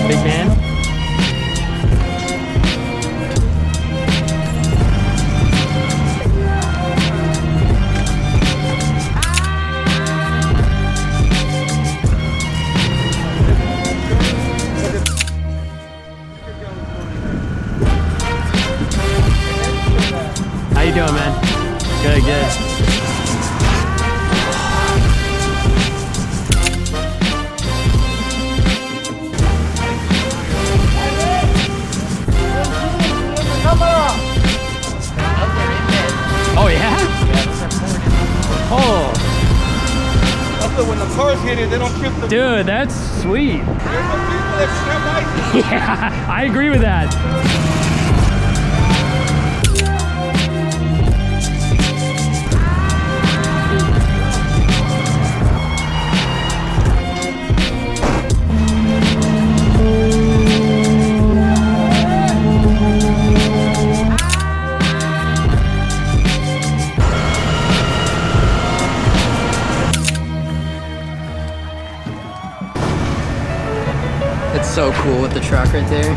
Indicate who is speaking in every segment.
Speaker 1: up, big man? How you doing, man? Good, good. Oh yeah? Oh.
Speaker 2: Also, when the cars hit it, they don't trip the.
Speaker 1: Dude, that's sweet.
Speaker 2: There's some people that snap ice.
Speaker 1: Yeah, I agree with that.
Speaker 3: It's so cool with the truck right there.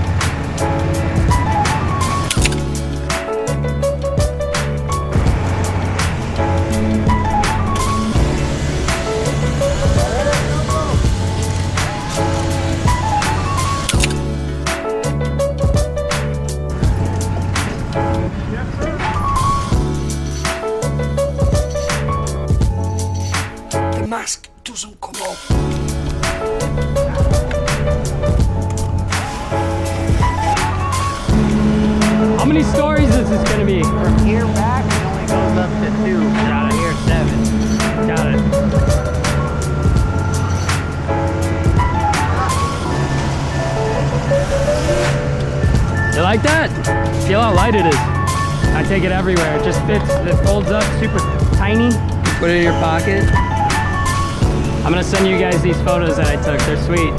Speaker 4: The mask doesn't come off.
Speaker 1: How many stories is this gonna be?
Speaker 3: From here back, it only goes up to 2. And out of here, 7.
Speaker 1: Got it. You like that? Feel how light it is. I take it everywhere. It just fits. It folds up, super tiny.
Speaker 3: Put it in your pocket.
Speaker 1: I'm gonna send you guys these photos that I took. They're sweet.